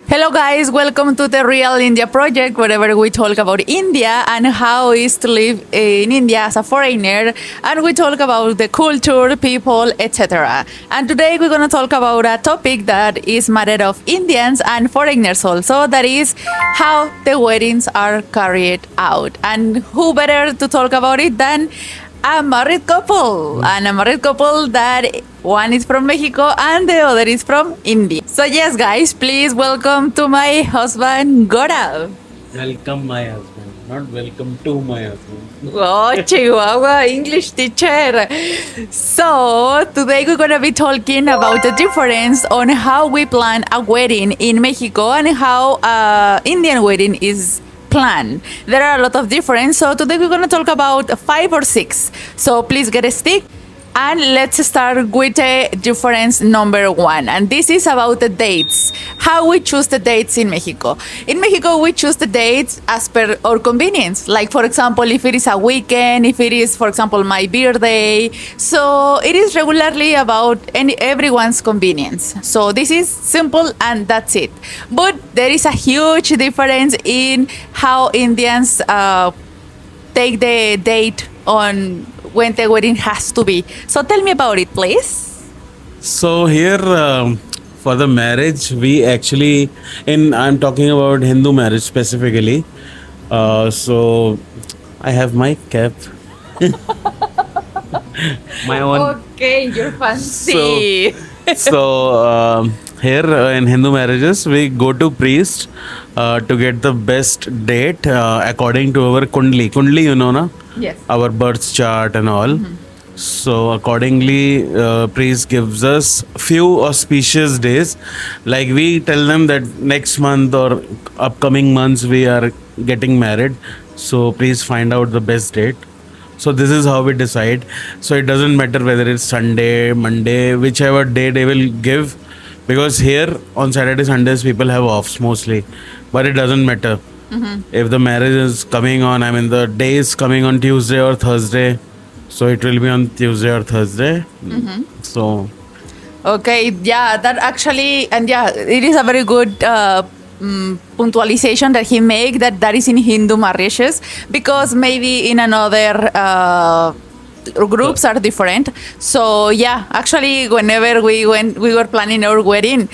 Hello, guys. Welcome to the Real India Project, wherever we talk about India and how it is to live in India as a foreigner, and we talk about the culture, people, etc. And today we're going to talk about a topic that is matter of Indians and foreigners also. That is how the weddings are carried out, and who better to talk about it than a married couple, and a married couple that one is from Mexico and the other is from India. So yes, guys, please welcome to my husband Gourav. Welcome my husband, not welcome to my husband. Oh, Chihuahua English teacher. So today we're gonna be talking about the difference on how we plan a wedding in Mexico and how Indian wedding is plan. There are a lot of difference. So today we're going to talk about 5 or 6. So please get a stick and let's start with the difference number 1. And this is about the dates. How we choose the dates in Mexico. In Mexico, we choose the dates as per our convenience. Like, for example, if it is a weekend, if it is, for example, my birthday. So it is regularly about everyone's convenience. So this is simple and that's it. But there is a huge difference in how Indians take the date on when the wedding has to be. So tell me about it, please. So here for the marriage, we actually, I'm talking about Hindu marriage specifically. So I have my cap, my own. Okay, you're fancy. So here in Hindu marriages, we go to priest to get the best date according to our kundli. Kundli, you know, na? Yes. Our birth chart and all. So accordingly, priest gives us few auspicious days. Like we tell them that next month or upcoming months we are getting married. So please find out the best date. So this is how we decide. So it doesn't matter whether it's Sunday, Monday, whichever day they will give. Because here on Saturday, Sundays, people have offs mostly. But it doesn't matter. If the marriage is coming on, I mean the day is coming on Tuesday or Thursday. So it will be on Tuesday or Thursday. So Okay, yeah, that actually, and yeah, it is a very good punctualization that he make that is in Hindu marriages, because maybe in another groups are different. So yeah, actually, whenever we were planning our wedding,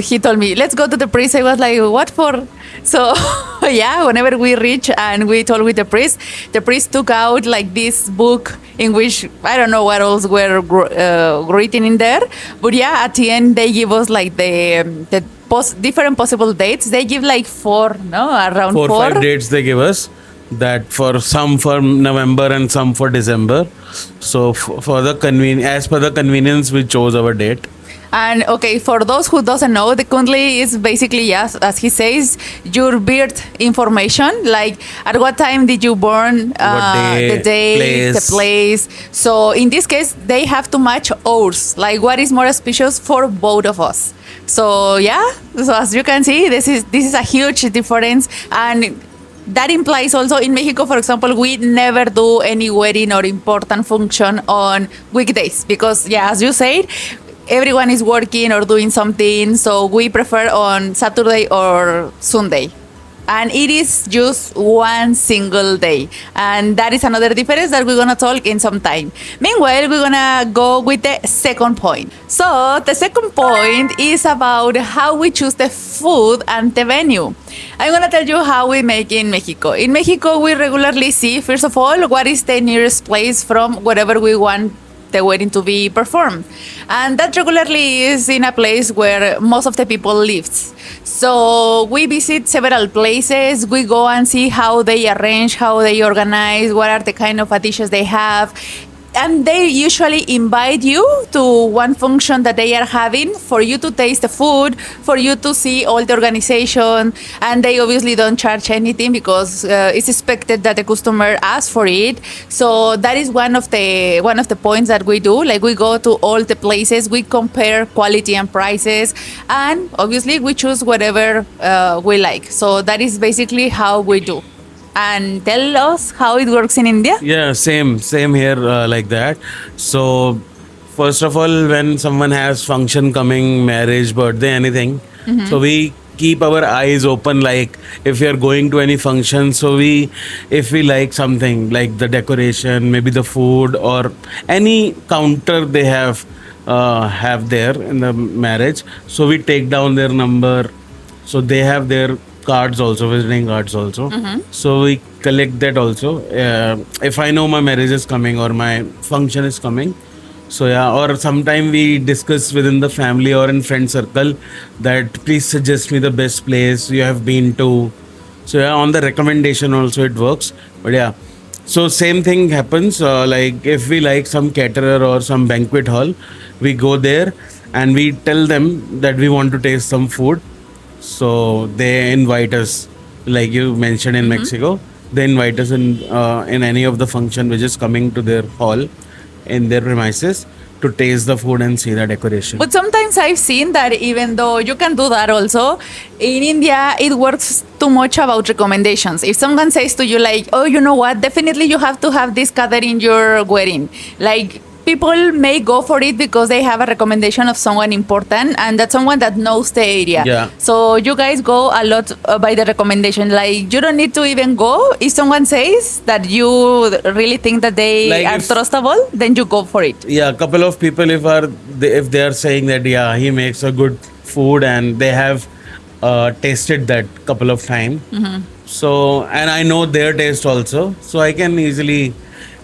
he told me, let's go to the priest. I was like, what for? So yeah, whenever we reach and we told with the priest took out like this book in which I don't know what else were written in there, but yeah, at the end they give us like the different possible dates. They give like 4, no, around 4 4 5 dates they give us. That for some for November and some for December. So for the as per the convenience, we chose our date. And okay, for those who doesn't know, the kundli is basically, yes, as he says, your birth information. Like at what time did you born, Day, the day, place. the place. So in this case, they have to match ours. Like what is more auspicious for both of us. So yeah, so as you can see, this is a huge difference. And that implies also in Mexico, for example, we never do any wedding or important function on weekdays because, yeah, as you said, everyone is working or doing something. So we prefer on Saturday or Sunday. And it is just one single day. And that is another difference that we're going to talk in some time. Meanwhile, we're going to go with the second point. So the second point is about how we choose the food and the venue. I'm going to tell you how we make in Mexico. In Mexico, we regularly see, first of all, what is the nearest place from wherever we want the wedding to be performed. And that regularly is in a place where most of the people lives. So we visit several places. We go and see how they arrange, how they organize, what are the kind of dishes they have. And they usually invite you to one function that they are having for you to taste the food, for you to see all the organization. And they obviously don't charge anything because it's expected that the customer asks for it. So that is one of the points that we do. Like we go to all the places, we compare quality and prices, and obviously we choose whatever we like. So that is basically how we do. And tell us how it works in India. Yeah, same here like that. So first of all, when someone has function coming, marriage, birthday, anything, so we keep our eyes open, like if we are going to any function. So if we like something, like the decoration, maybe the food, or any counter they have there in the marriage, so we take down their number. So they have their cards also, visiting cards also. So we collect that also. If I know my marriage is coming or my function is coming, so yeah, or sometime we discuss within the family or in friend circle that please suggest me the best place you have been to. So yeah, on the recommendation also it works. But yeah, so same thing happens. Like if we like some caterer or some banquet hall, we go there and we tell them that we want to taste some food. So they invite us, like you mentioned in Mexico. They invite us in any of the function which is coming to their hall, in their premises, to taste the food and see the decoration. But sometimes I've seen that even though you can do that also, in India it works too much about recommendations. If someone says to you like, oh, you know what, definitely you have to have this color in your wedding. Like people may go for it because they have a recommendation of someone important and that's someone that knows the area. Yeah. So you guys go a lot by the recommendation. Like you don't need to even go. If someone says that you really think that they Like are if- trustable, then you go for it. Yeah, a couple of people, if they are saying that yeah, he makes a good food and they have tasted that couple of times. So and I know their taste also, so I can easily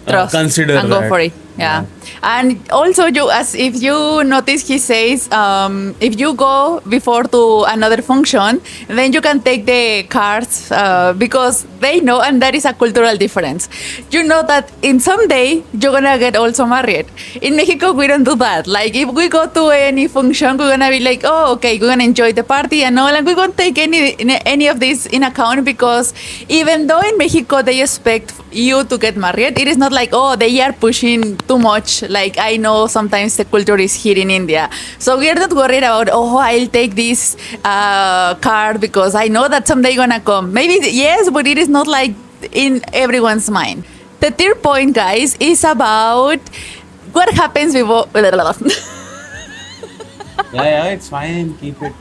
Trust consider and go that. for it. Yeah. And also, as if you notice, he says, if you go before to another function, then you can take the cards because they know, and that is a cultural difference. You know that in some day you're gonna get also married. In Mexico, we don't do that. Like if we go to any function, we're gonna be like, oh, okay, we're gonna enjoy the party and all, and we won't take any of this in account because even though in Mexico they expect you to get married, it is not like, oh, they are pushing too much. Like I know sometimes the culture is here in India, so we are not worried about, oh, I'll take this card because I know that someday gonna come. Maybe yes, but it is not like in everyone's mind. The third point, guys, is about what happens before. Yeah, it's fine. Keep it.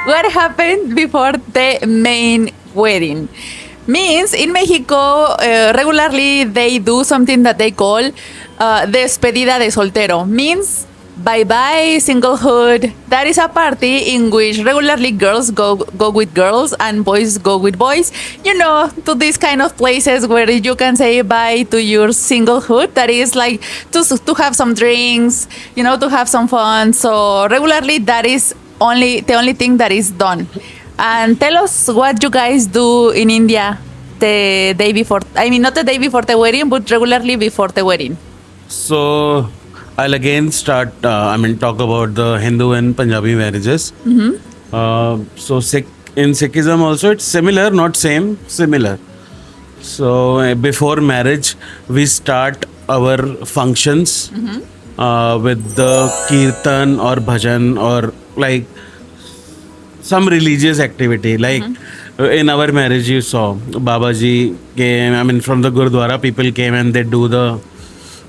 What happened before the main wedding? Means in Mexico, regularly they do something that they call despedida de soltero. Means bye-bye singlehood. That is a party in which regularly girls go with girls and boys go with boys. You know, to these kind of places where you can say bye to your singlehood. That is like to have some drinks, you know, to have some fun. So regularly that is the only thing that is done. And tell us what you guys do in India the day before. I mean, not the day before the wedding, but regularly before the wedding. So I'll again start. Talk about the Hindu and Punjabi marriages. So in Sikhism also it's similar, not same, similar. So before marriage, we start our functions with the kirtan or bhajan or like some religious activity. Like in our marriage, you saw Babaji came. I mean, from the Gurdwara, people came and they do the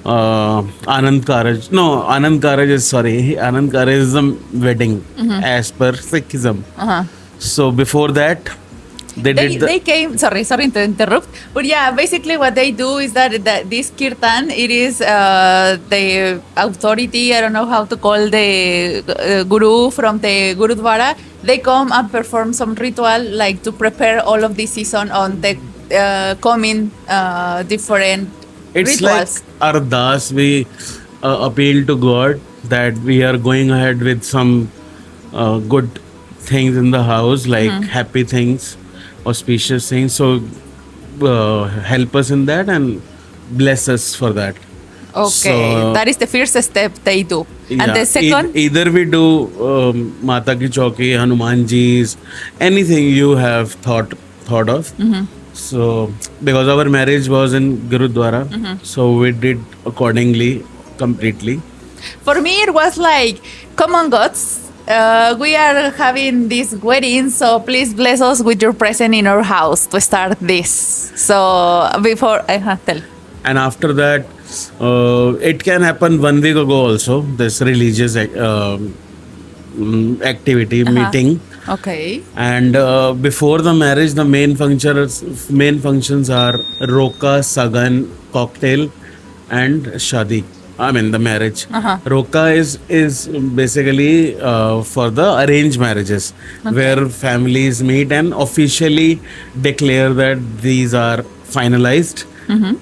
Anand Karaj. No, Anand Karaj is Anand Karaj is the wedding as per Sikhism. So before that, they came. Sorry to interrupt. But yeah, basically what they do is that this kirtan, it is the authority. I don't know how to call the guru from the Gurudwara. They come and perform some ritual like to prepare all of this season on the coming different it's rituals. like Ardas. We appeal to God that we are going ahead with some good things in the house, like happy things, auspicious things. So help us in that and bless us for that. Okay, So, that is the first step they do. And yeah, the second, either we do Mata ki Chauki, Hanumanji's, anything you have thought of. So because our marriage was in Gurudwara, so we did accordingly, completely. for me, it was like, come on, gods. We are having this wedding, so please bless us with your presence in our house to start this. So before I tell. And after that, it can happen 1 week ago also, this religious activity, meeting. Okay. And before the marriage, the main functions are roka, sagan, cocktail, and shadi. I mean the marriage. Uh-huh. Roka is basically for the arranged marriages, where families meet and officially declare that these are finalized,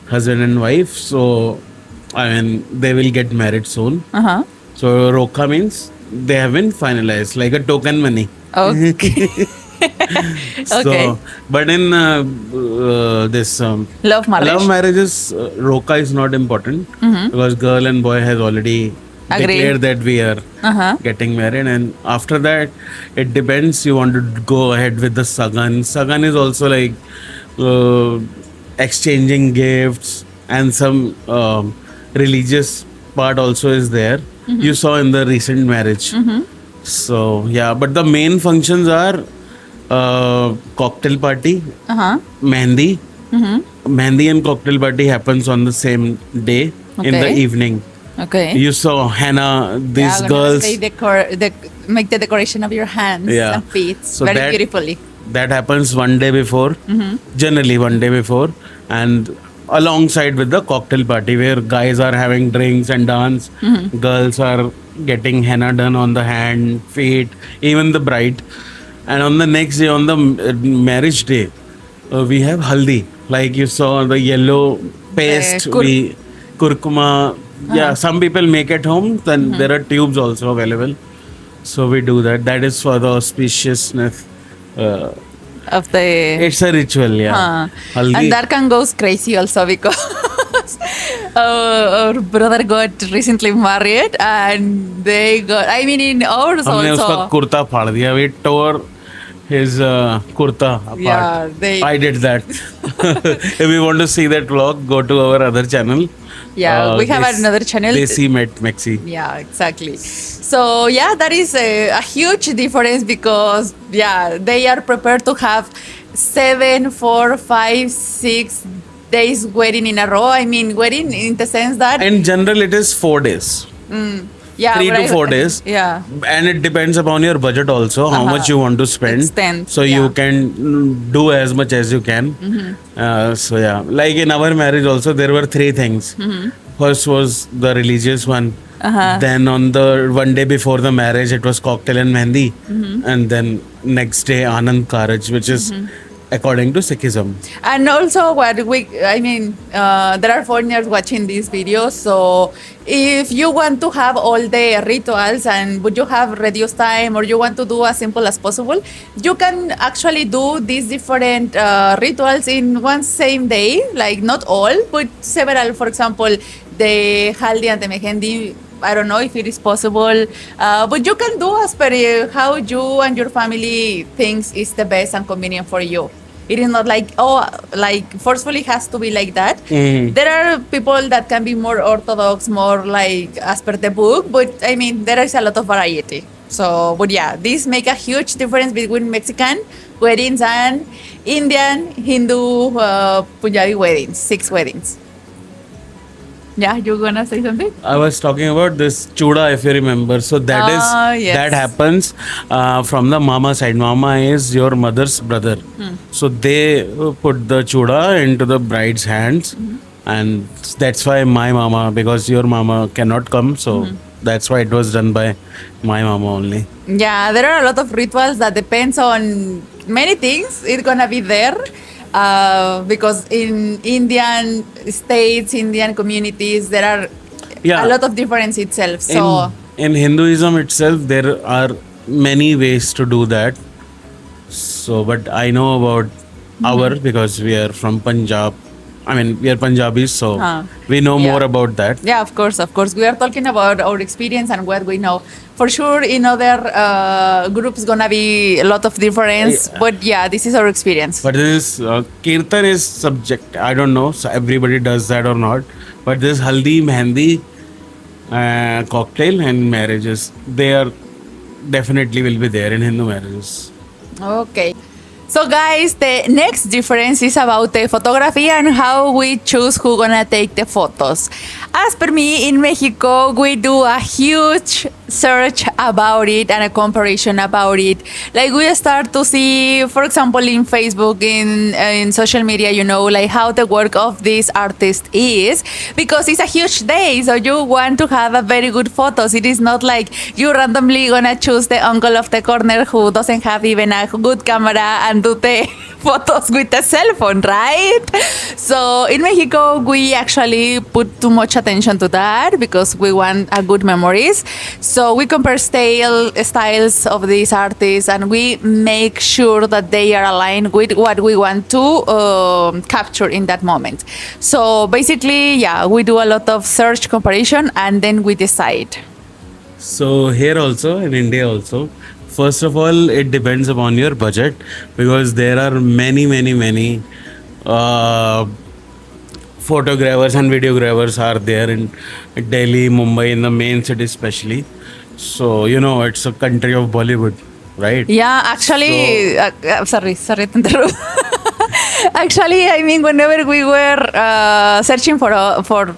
husband and wife. So I mean they will get married soon. Uh-huh. So Roka means they have been finalized, like a token money. Okay. So, Okay. but in this Love marriage. love marriages, Roka is not important because girl and boy has already Agreed. declared that we are Uh-huh. getting married, and after that, it depends. You want to go ahead with the Sagan. Sagan is also like uh, exchanging gifts, and some religious part also is there. You saw in the recent marriage. So yeah, but the main functions are cocktail party, Uh-huh. Mehndi. Mehndi and cocktail party happens on the same day in the Okay. evening. Okay. You saw henna, these Yeah, gonna girls. make the decoration of your hands Yeah. and feet So very that- beautifully. That happens one day before, generally one day before, and alongside with the cocktail party where guys are having drinks and dance, girls are getting henna done on the hand, feet, even the bride. And on the next day, on the marriage day, we have haldi. Like you saw the yellow paste, kurkuma. Yeah, some people make at home. Then there are tubes also available. So we do that. That is for the auspiciousness. Of the It's a ritual, yeah. Haldi. and that can goes crazy also because our brother got recently married and they got I mean in ours हमने उसका also kurta फाड़ दिया. We tore his kurta apart. Yeah, I did that. If you want to see that vlog, go to our other channel. Yeah, we have another channel. Desi met Mexi. Yeah, exactly. So yeah, that is a huge difference because yeah, they are prepared to have 7, 4, 5, 6 days wedding in a row. I mean, wedding in the sense that In general, it is 4 days. yeah, 3 but to 4 days. Yeah. And it depends upon your budget also, how much you want to spend. Extend, So yeah. you can do as much as you can. So yeah, like in our marriage also, there were 3 things. First was the religious one. Then on the one day before the marriage, it was cocktail and mehndi. And then next day, Anand Karaj, which is according to Sikhism. And also, there are foreigners watching these videos. So, if you want to have all the rituals and would you have reduced time or you want to do as simple as possible, you can actually do these different rituals in one same day. Like not all, but several. For example, the Haldi and the Mehndi. I don't know if it is possible, but you can do as per how you and your family thinks is the best and convenient for you. It is not like forcefully has to be like that. There are people that can be more orthodox, more like as per the book, but I mean there is a lot of variety. So, but yeah, these make a huge difference between Mexican weddings and Indian, Hindu, Punjabi weddings, 6 weddings. Yeah, you gonna say something? I was talking about this chuda, if you remember. So that yes. that happens from the mama side. Mama is your mother's brother. So they put the chuda into the bride's hands, and that's why my mama, because your mama cannot come. So that's why it was done by my mama only. Yeah, there are a lot of rituals that depends on many things. It's gonna be there. Because in Indian states, Indian communities, there are a lot of difference itself. So in Hinduism itself, there are many ways to do that. So, but I know about our, because we are from Punjab. I mean, we are Punjabis, so we know more about that. Yeah, of course. We are talking about our experience and what we know. For sure, in other groups, gonna be a lot of difference. But yeah, this is our experience. But this kirtan is subject. I don't know. So everybody does that or not. But this haldi, mehndi, cocktail and marriages, they are definitely will be there in Hindu marriages. Okay. So guys, the next difference is about the photography and how we choose who gonna take the photos. As per me, in Mexico, we do a huge search about it and a comparison about it. Like we start to see, for example, in Facebook, in social media, like how the work of this artist is, because it's a huge day. So you want to have a very good photos. It is not like you randomly gonna choose the uncle of the corner who doesn't have even a good camera and do the photos with a cell phone, right? So in Mexico, we actually put too much attention to that because we want a good memories. So we compare styles of these artists and we make sure that they are aligned with what we want to capture in that moment. So basically, yeah, we do a lot of search comparison and then we decide. So here also in India also, first of all, it depends upon your budget because there are many uh, photographers and videographers are there in Delhi, Mumbai, in the main cities especially. So it's a country of Bollywood, right? Yeah, actually, sorry to interrupt. Actually, I mean, whenever we were searching for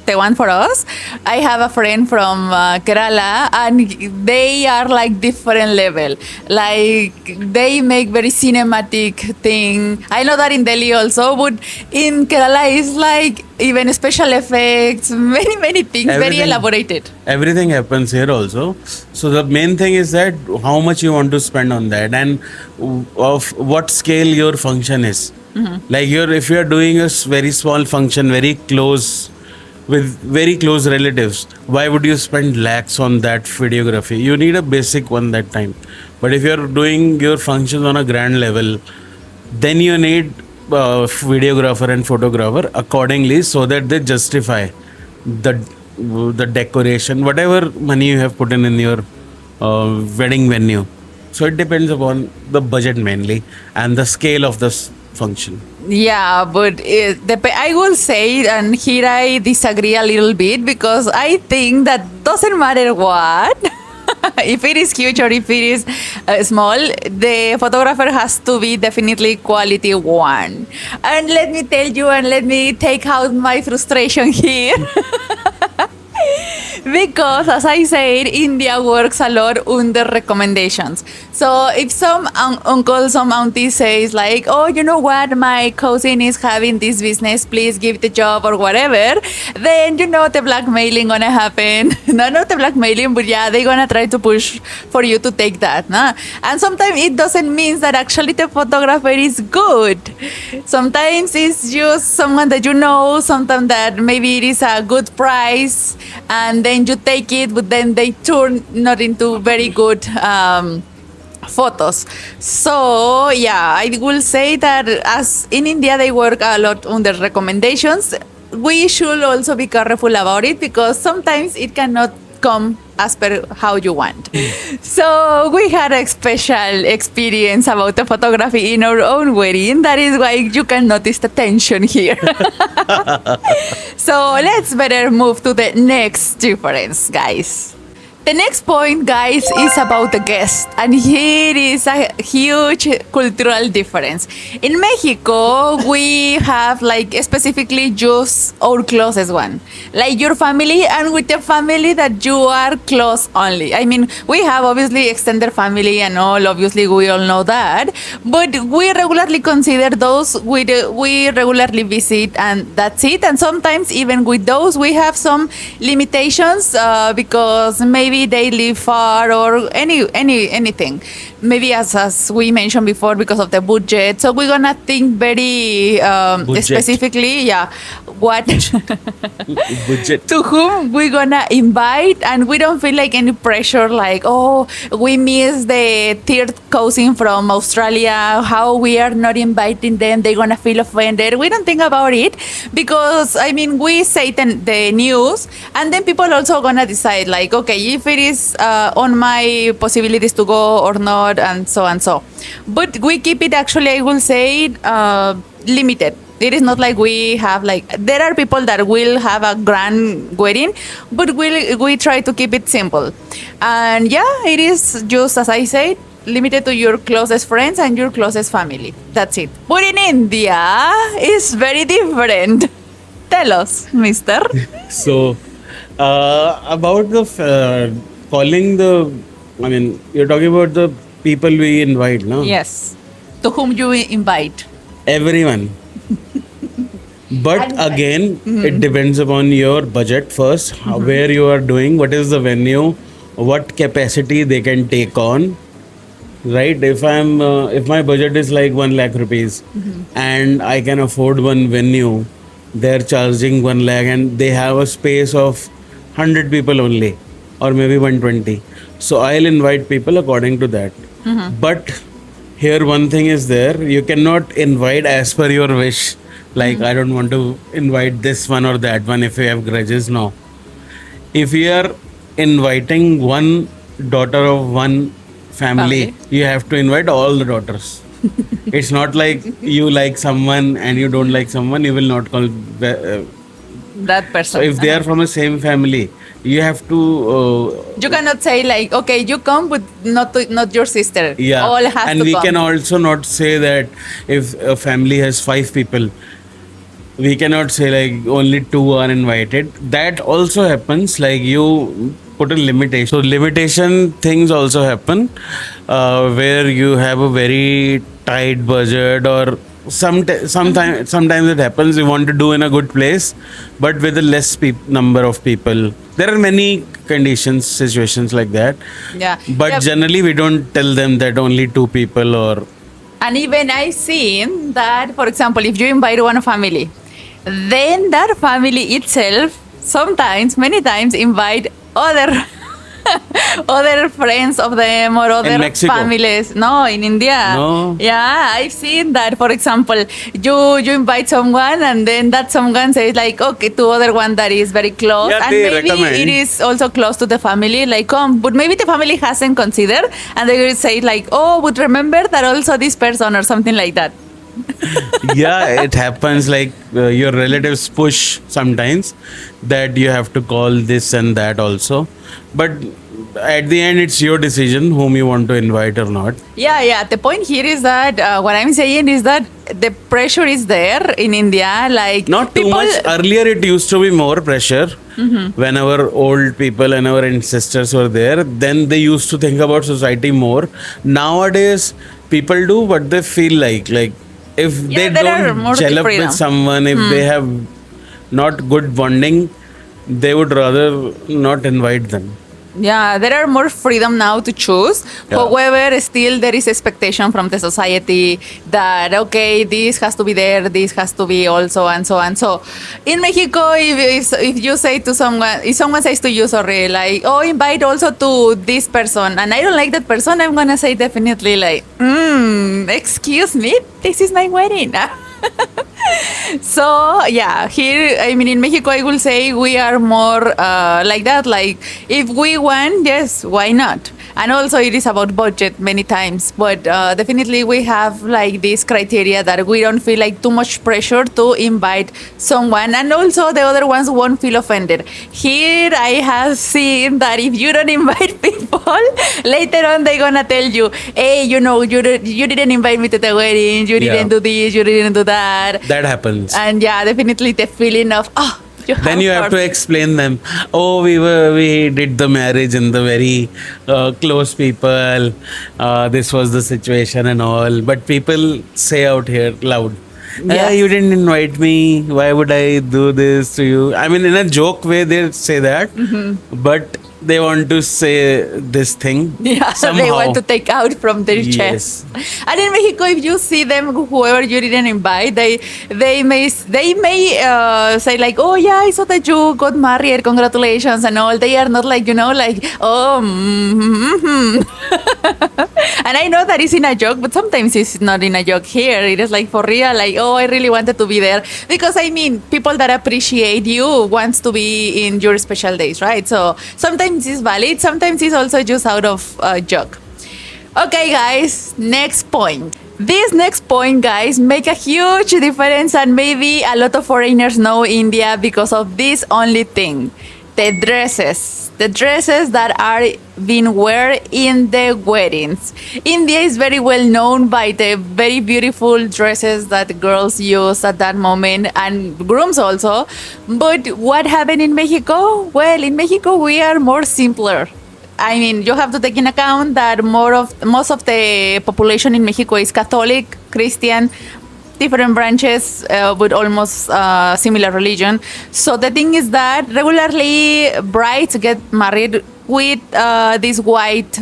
the one for us, I have a friend from Kerala, and they are like different level. Like they make very cinematic thing. I know that in Delhi also, but in Kerala is like even special effects, many things, very elaborated. Everything happens here also. So the main thing is that how much you want to spend on that and of what scale your function is. Like if you're doing a very small function, very close with very close relatives, why would you spend lakhs on that videography? You need a basic one that time. But if you're doing your functions on a grand level, then you need videographer and photographer accordingly so that they justify the decoration, whatever money you have put in your wedding venue. So it depends upon the budget mainly and the scale of this function. Yeah, but I will say, and here I disagree a little bit because I think that doesn't matter what. If it is huge or if it is small, the photographer has to be definitely quality one. And let me tell you, and let me take out my frustration here. Because, as I said, India works a lot under recommendations. So if some uncle, some auntie says like, oh, you know what, my cousin is having this business, please give the job or whatever, then the blackmailing gonna happen. No, not the blackmailing, but yeah, they're gonna try to push for you to take that. Nah? And sometimes it doesn't mean that actually the photographer is good. Sometimes it's just someone that sometimes that maybe it is a good price, and then you take it, but then they turn not into very good photos. So yeah, I will say that as in India they work a lot under recommendations, we should also be careful about it because sometimes it cannot come as per how you want. So we had a special experience about the photography in our own wedding. That is why you can notice the tension here. So let's better move to the next difference, guys. The next point, guys, is about the guest. And here is a huge cultural difference. In Mexico, we have like specifically just our closest one. Like your family and with the family that you are close only. I mean, we have obviously extended family and all. Obviously, we all know that. But we regularly consider those we regularly visit and that's it. And sometimes even with those, we have some limitations because maybe they live far or anything. Maybe as we mentioned before, because of the budget. So we're gonna think very specifically, what Budget. to whom we're gonna invite, and we don't feel like any pressure like, oh, we miss the third cousin from Australia, how we are not inviting them, they're gonna feel offended. We don't think about it because I mean we say the news, and then people also gonna decide like, okay, if it is on my possibilities to go or not, and so and so. But we keep it actually, I will say, limited. It is not like we have like, there are people that will have a grand wedding, but we try to keep it simple. And yeah, it is just as I said, limited to your closest friends and your closest family. That's it. But in India, it's very different. Tell us, mister. So about the calling I mean, you're talking about the people we invite, no? Yes. To whom you invite. Everyone. But again, it depends upon your budget first, where you are doing, what is the venue, what capacity they can take on. Right? If my budget is like 1 lakh rupees and I can afford one venue, they're charging 1 lakh and they have a space of 100 people only, or maybe 120. So I'll invite people according to that. But here one thing is there, you cannot invite as per your wish. Like I don't want to invite this one or that one if you have grudges. No. If you are inviting one daughter of one family, you have to invite all the daughters. It's not like you like someone and you don't like someone, you will not call That person. so if they are from the same family, you have to You cannot say like, okay, you come, but not your sister. yeah. All has And to we come. can also not say that if a family has 5 people, we cannot say like only 2 are invited. That also happens. Like you put a limitation. So limitation things also happen where you have a very tight budget, or sometimes it happens you want to do in a good place, but with a less number of people. There are many conditions, situations like that. Yeah. But Yeah. generally we don't tell them that only 2 people or. And even I've seen that, for example, if you invite one family, then that family itself sometimes, many times, invite other other friends of them or other Mexico? families. No, in India. No. Yeah, I've seen that. For example, you invite someone and then that someone says like, okay, to other one that is very close, Yeah, and they maybe recommend. it is also close to the family, like come, but maybe the family hasn't considered, and they will say like, oh, but remember that also this person or something like that. Yeah, it happens. Like your relatives push sometimes that you have to call this and that also, but at the end it's your decision whom you want to invite or not. Yeah. The point here is that what I'm saying is that the pressure is there in India. Like Not too much. Earlier it used to be more pressure. When our old people and our ancestors were there, then they used to think about society more. Nowadays people do what they feel like if they there are don't more gel up freedom. with someone, if they have not good bonding, they would rather not invite them. Yeah, there are more freedom now to choose. Yeah. However, still there is expectation from the society that okay, this has to be there, this has to be also, and so and so. In Mexico, if you say to someone, if someone says to you, sorry, like, oh, invite also to this person, and I don't like that person, I'm gonna say definitely like, excuse me, this is my wedding. So yeah, here, I mean, in Mexico, I will say we are more like that. Like if we want, yes, why not? And also it is about budget many times, but definitely we have like this criteria that we don't feel like too much pressure to invite someone, and also the other ones won't feel offended. Here I have seen that if you don't invite people, later on they're gonna tell you, hey, you didn't invite me to the wedding, you didn't do this, you didn't do that. That happens. And yeah, definitely the feeling of, Then you have to explain them. Oh, we did the marriage in the very close people. This was the situation and all. But people say out here loud, Yes. you didn't invite me. Why would I do this to you? I mean, in a joke way, they say that. But they want to say this thing. Yeah, somehow. they want to take out from their Yes. chest. And in Mexico, if you see them, whoever you didn't invite, they may say like, oh yeah, I saw that you got married, congratulations and all. They are not like, And I know that is in a joke, but sometimes it's not in a joke. Here it is like for real, like, oh, I really wanted to be there, because I mean, people that appreciate you wants to be in your special days, right? So sometimes it's valid, sometimes it's also just out of joke. Okay, guys, next point. This next point, guys, make a huge difference, and maybe a lot of foreigners know India because of this only thing. The dresses that are being worn in the weddings. India is very well known by the very beautiful dresses that girls use at that moment, and grooms also. But what happened in Mexico? Well, in Mexico we are more simpler. I mean, you have to take in account that most of the population in Mexico is Catholic, Christian, different branches with almost similar religion. So the thing is that regularly brides get married with this white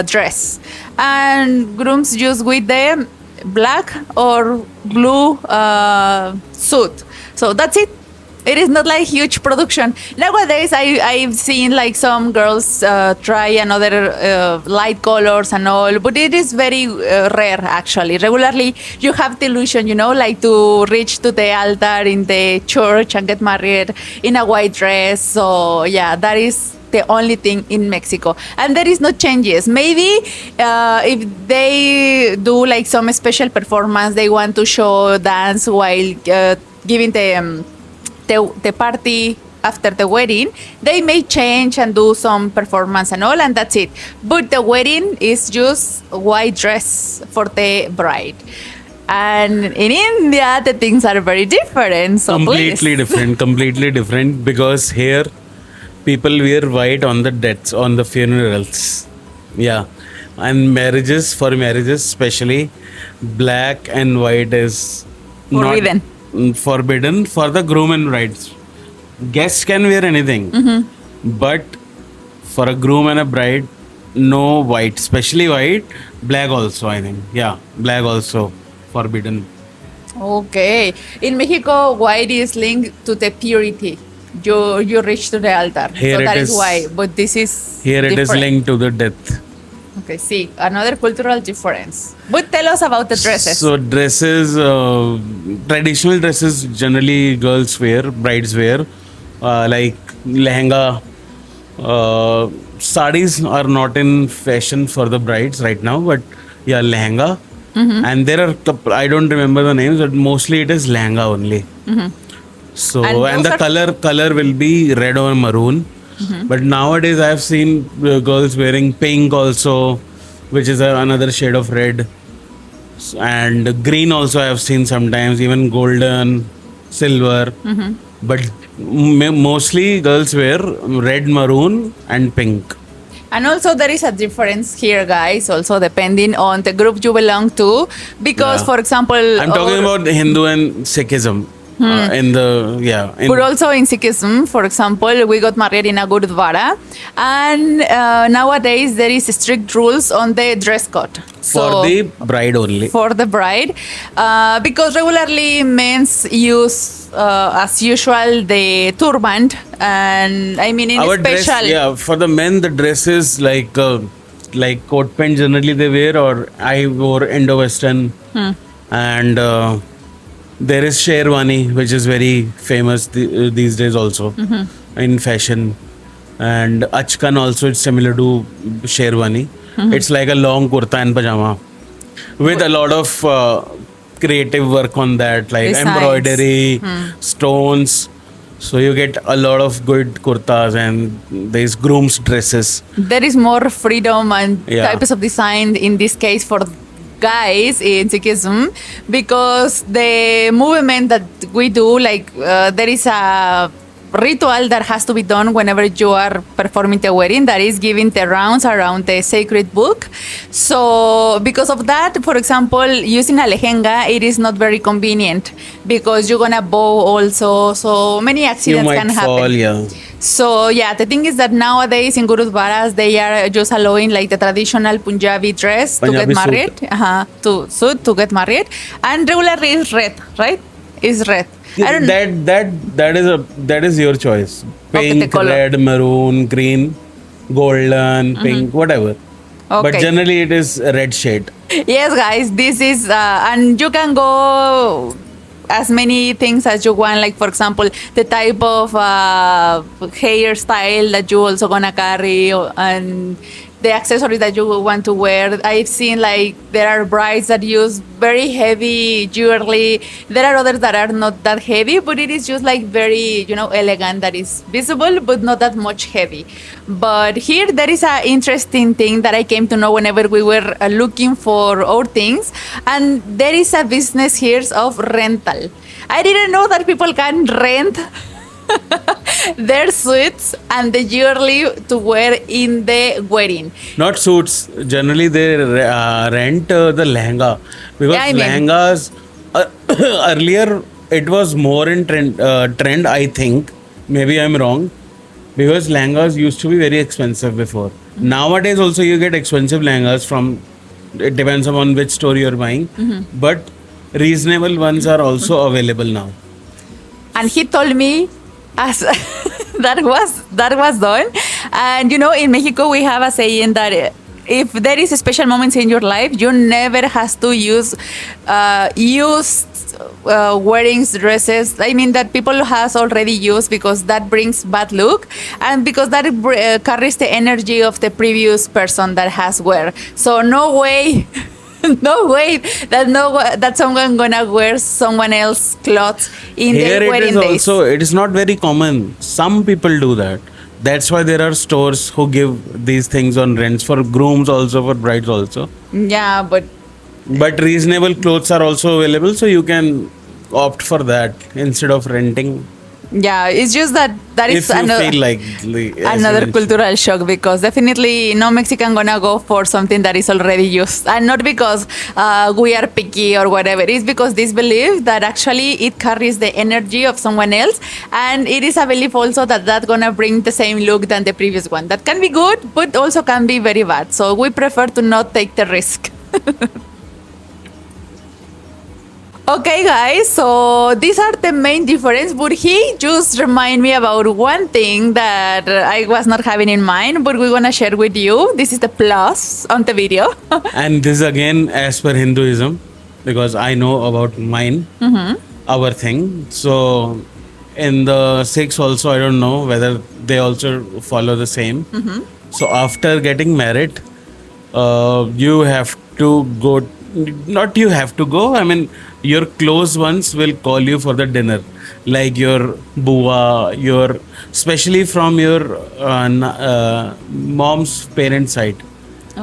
dress, and grooms just with the black or blue suit. So that's it. It is not like huge production. Nowadays, I've seen like some girls try another light colors and all, but it is very rare actually. Regularly, you have the illusion, like to reach to the altar in the church and get married in a white dress. So yeah, that is the only thing in Mexico, and there is no changes. Maybe if they do like some special performance, they want to show dance while giving the party after the wedding, they may change and do some performance and all, and that's it. But the wedding is just white dress for the bride. And in India, the things are very different. So Completely different, because here people wear white on the deaths, on the funerals. Yeah. And for marriages especially, black and white is Forbidden. Forbidden for the groom and brides. Guests can wear anything, but for a groom and a bride, no white, especially white. Black also, I think. Yeah, black also forbidden. Okay. In Mexico, white is linked to the purity. You reach to the altar. Here so it that is is- why. But this is Here it is different. linked to the death. Okay, see, another cultural difference. But tell us about the dresses. So dresses, traditional dresses generally girls wear, brides wear, like lehenga. Saris are not in fashion for the brides right now, but yeah, lehenga. And there are I don't remember the names, but mostly it is lehenga only. So And and the those color will be red or maroon. But nowadays I have seen girls wearing pink also, which is another shade of red. And green also I have seen sometimes, even golden, silver. But mostly girls wear red, maroon and pink. And also there is a difference here, guys, also depending on the group you belong to. Because, Yeah. for example... I'm talking about Hindu and Sikhism. But also in Sikhism, for example, we got married in a Gurudwara, and nowadays there is strict rules on the dress code. for the bride only. For the bride, because regularly men's use, as usual, the turban, and I mean in Our special. dress, yeah, for the men, the dress is like coat pant generally they wear, or I wore Indo-Western, and there is sherwani, which is very famous these days also in fashion, and achkan also it's similar to sherwani. It's like a long kurta and pajama with a lot of creative work on that, like Designs. embroidery, stones. So you get a lot of good kurtas and these grooms dresses. There is more freedom and Yeah. types of design in this case for guys in Sikhism, because the movement that we do, like there is a ritual that has to be done whenever you are performing the wedding, that is giving the rounds around the sacred book. So because of that, for example, using a lehenga, it is not very convenient because you're gonna bow also, so many You accidents might can fall, happen. yeah. So yeah, the thing is that nowadays in Gurudwaras they are just allowing like the traditional Punjabi dress Punjabi to get married, to suit to get married, and regularly is red, right? Is red. I don't know. That is your choice. Okay, the Pink, color. red, maroon, green, golden, pink, whatever. But Okay. generally it is a red shade. Yes, guys, this is, and you can go as many things as you want. Like for example, the type of hairstyle that you also gonna carry, and the accessories that you want to wear. I've seen like there are brides that use very heavy jewelry. There are others that are not that heavy, but it is just like very, elegant, that is visible, but not that much heavy. But here there is an interesting thing that I came to know whenever we were looking for our things, and there is a business here of rental. I didn't know that people can rent their suits and the jewelry to wear in the wedding. Not suits. Generally, they rent the lehenga because Yeah, I mean- lehengas earlier it was more in trend. I think maybe I'm wrong because lehengas used to be very expensive before. Nowadays, also you get expensive lehengas from. It depends upon which store you're buying, but reasonable ones are also available now. And he told me as that was done. And in Mexico we have a saying that if there is special moments in your life, you never has to use wearings, dresses. I mean that people has already used because that brings bad luck and because that carries the energy of the previous person that has wear. So no way. No way that someone gonna wear someone else's clothes in Here their it wedding is days. also, it is not very common. Some people do that. That's why there are stores who give these things on rents for grooms also, for brides also. Yeah, but But reasonable clothes are also available, so you can opt for that instead of renting. yeah, it's just that is If you another feel like as you another mentioned. cultural shock because definitely no Mexican gonna go for something that is already used, and not because we are picky or whatever. It's because this belief that actually it carries the energy of someone else, and it is a belief also that gonna bring the same look than the previous one. That can be good, but also can be very bad. So we prefer to not take the risk. Okay, guys, so these are the main difference, but he just remind me about one thing that I was not having in mind, but we're gonna share with you. This is the plus on the video. And this is again as per Hinduism, because I know about mine, our thing. So in the Sikhs also, I don't know whether they also follow the same. So after getting married, you have to go. Not you have to go. I mean, your close ones will call you for the dinner, like your bua, especially from your mom's parent side.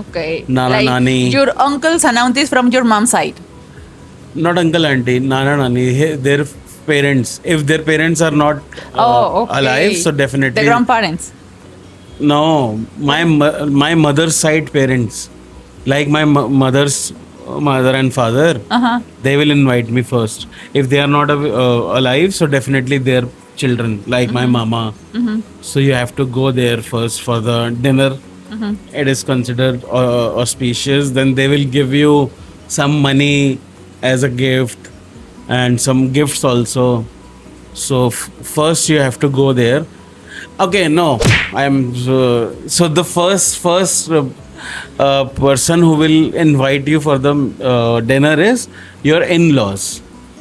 Okay. Nana, like nani. your uncles and aunties from your mom's side. Not uncle, auntie, nana, nani. Their parents. If their parents are not Okay. alive, so definitely. The grandparents. No, my mother's side parents, like my mother's mother and father, they will invite me first. If they are not alive, so definitely their children, like my mama. So you have to go there first for the dinner. It is considered auspicious. Then they will give you some money as a gift and some gifts also. So first you have to go there. Okay, no, I'm so the first person who will invite you for the dinner is your in-laws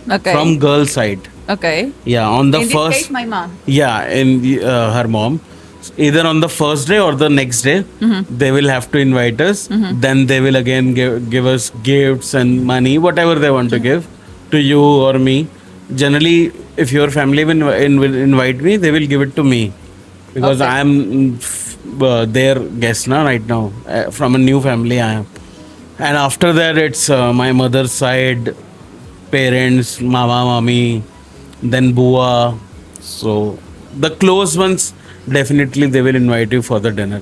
Okay. from girl side. Okay. Yeah, on the In this first. case, my mom. Yeah, in her mom. Either on the first day or the next day, they will have to invite us. Then they will again give us gifts and money, whatever they want to give to you or me. Generally, if your family will invite me, they will give it to me because Okay. I am their guest now right now. From a new family, I am. And after that, it's my mother's side, parents, mama, mommy, then bua. So the close ones, definitely they will invite you for the dinner.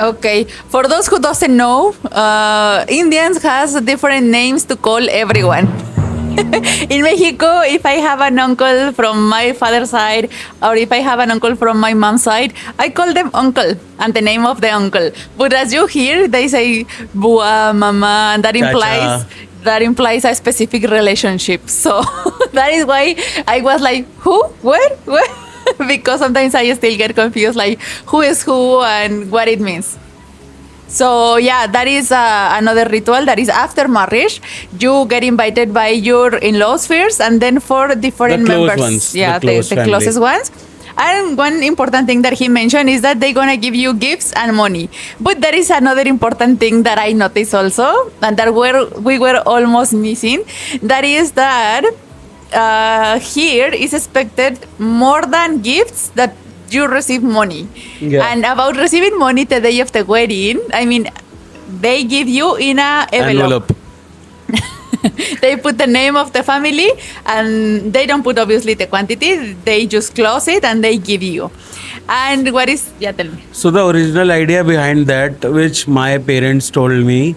Okay. For those who doesn't know, Indians has different names to call everyone. In Mexico, if I have an uncle from my father's side or if I have an uncle from my mom's side, I call them uncle and the name of the uncle. But as you hear, they say bua, mama, and that implies a specific relationship. So that is why I was like, who? Where? Because sometimes I still get confused, like who is who and what it means. So yeah, that is another ritual that is after marriage. You get invited by your in-laws first, and then for different The close members. ones, Yeah, the close the family. closest ones. And one important thing that he mentioned is that they're gonna give you gifts and money. But there is another important thing that I noticed also, and that we were almost missing. That is that here is expected more than gifts that you receive money. Yeah. And about receiving money the day of the wedding, I mean, they give you in a envelope. They put the name of the family, and they don't put obviously the quantity. They just close it and they give you. And what is, yeah, tell me. So the original idea behind that, which my parents told me,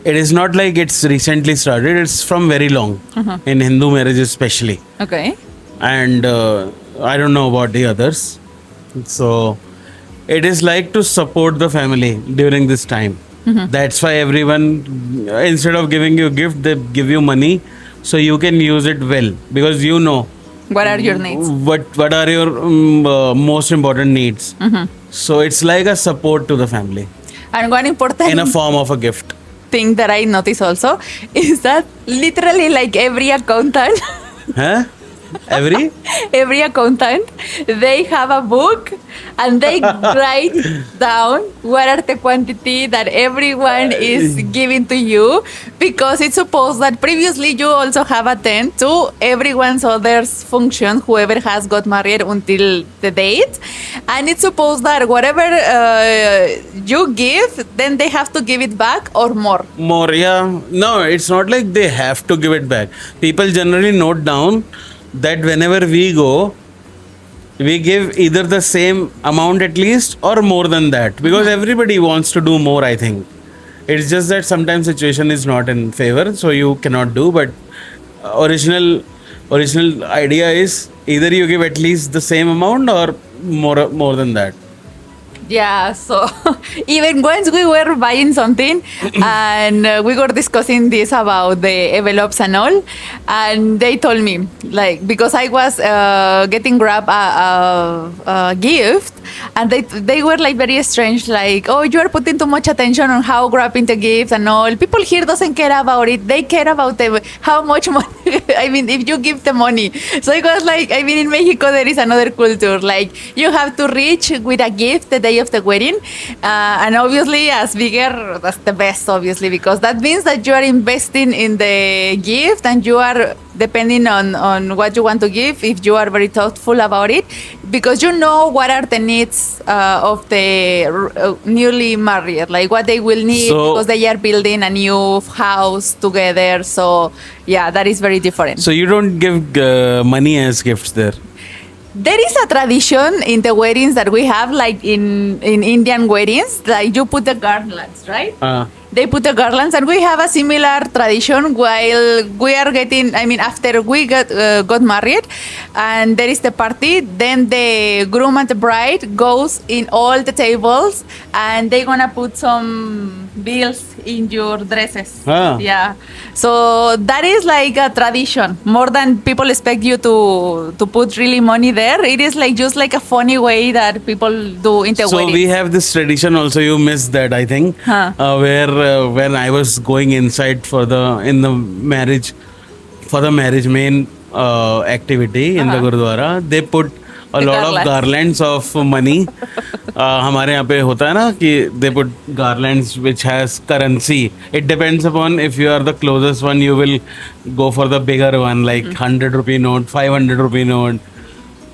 it is not like it's recently started. It's from very long in Hindu marriages especially. Okay. And I don't know about the others. So it is like to support the family during this time. That's why everyone, instead of giving you a gift, they give you money so you can use it well, because you know What are your needs? what are your most important needs. So it's like a support to the family And one important in a form of a gift. thing that I notice also is that literally like every accountant, Huh? every accountant, they have a book and they write down what are the quantity that everyone is giving to you, because it's supposed that previously you also have attended to everyone's other's function, whoever has got married until the date, and it's supposed that whatever you give, then they have to give it back or more. More, yeah. No, it's not like they have to give it back. People generally note down that whenever we go, we give either the same amount at least or more than that, because everybody wants to do more, I think. It's just that sometimes situation is not in favor, so you cannot do. But original idea is either you give at least the same amount or more than that. Yeah, so even once we were buying something and we were discussing this about the envelopes and all, and they told me, like, because I was getting Grab a gift, and they were like very strange, like, oh, you are putting too much attention on how grabbing the gift and all. People here doesn't care about it. They care about how much money, I mean, if you give the money. So it was like, I mean, in Mexico there is another culture, like you have to reach with a gift the day of the wedding, and obviously as bigger, that's the best, obviously, because that means that you are investing in the gift and you are depending on what you want to give, if you are very thoughtful about it, because you know what are the needs of the newly married, like what they will need, because they are building a new house together. So yeah, that is very different. So you don't give money as gifts there? There is a tradition in the weddings that we have, like in Indian weddings, like you put the garlands, right? They put the garlands, and we have a similar tradition while we are getting, I mean, after we got married, and there is the party, then the groom and the bride goes in all the tables, and they're gonna put some bills in your dresses. Yeah. So that is like a tradition. More than people expect you to put really money there, it is like just like a funny way that people do in the wedding. So we have this tradition also, you missed that, I think, where when I was going inside for the marriage main activity in the Gurudwara, they put a lot of garlands of money. हमारे यहाँ पे होता है ना कि they put garlands which has currency. It depends upon if you are the closest one, you will go for the bigger one, like 100 rupee note, 500 rupee note.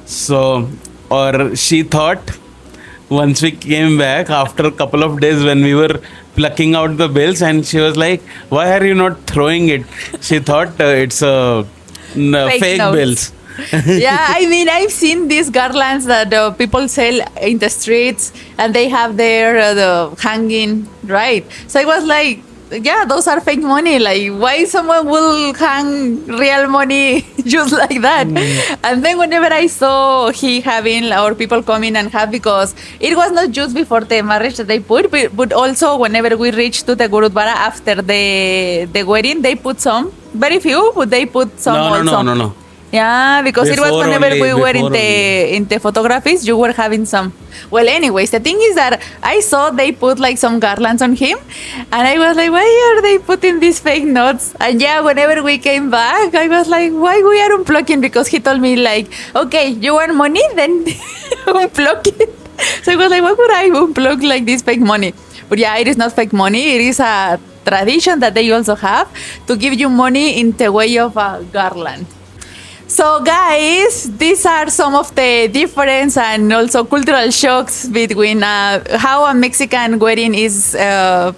So, or she thought, once we came back after a couple of days when we were plucking out the bills, and she was like, why are you not throwing it? She thought it's fake bills. Yeah, I mean, I've seen these garlands that people sell in the streets, and they have their the hanging, right? So I was like, yeah, those are fake money. Like, why someone will hang real money just like that? And then whenever I saw he having, or people coming and have, because it was not just before the marriage that they put, but also whenever we reached to the Gurudwara after the wedding, they put some, very few, but they put some also. No. Yeah, because Before it was whenever only, we were before in the photographies, you were having some. Well, anyways, the thing is that I saw they put like some garlands on him, and I was like, why are they putting these fake notes? And yeah, whenever we came back, I was like, why we are unplucking? Because he told me like, okay, you want money, then unplug it. So I was like, why would I unplug like this fake money? But yeah, it is not fake money. It is a tradition that they also have to give you money in the way of a garland. So, guys, these are some of the difference and also cultural shocks between how a Mexican wedding is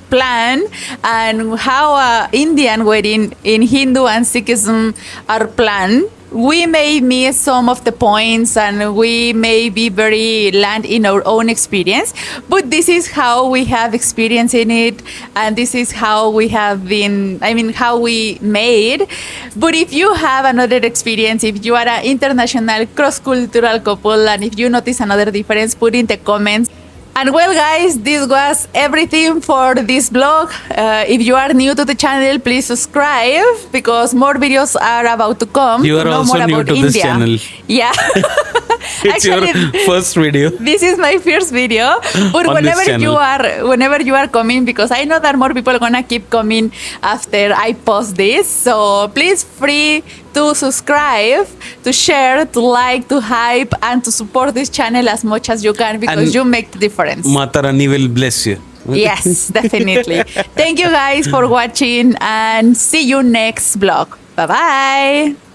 planned and how a Indian wedding in Hindu and Sikhism are planned. We may miss some of the points and we may be very land in our own experience, but this is how we have experience in it and this is how we have been, how we made. But if you have another experience, if you are an international cross-cultural couple and if you notice another difference, put in the comments. And well, guys, this was everything for this vlog. If you are new to the channel, please subscribe because more videos are about to come. You are also more new about to India. this channel. Yeah. It's your first video. This is my first video. But On this whenever you are coming, because I know that more people are gonna keep coming after I post this. So please free to subscribe, to share, to like, to hype, and to support this channel as much as you can because And you make the difference. Mata Rani will bless you. Yes, definitely. Thank you guys for watching and see you next vlog. Bye bye.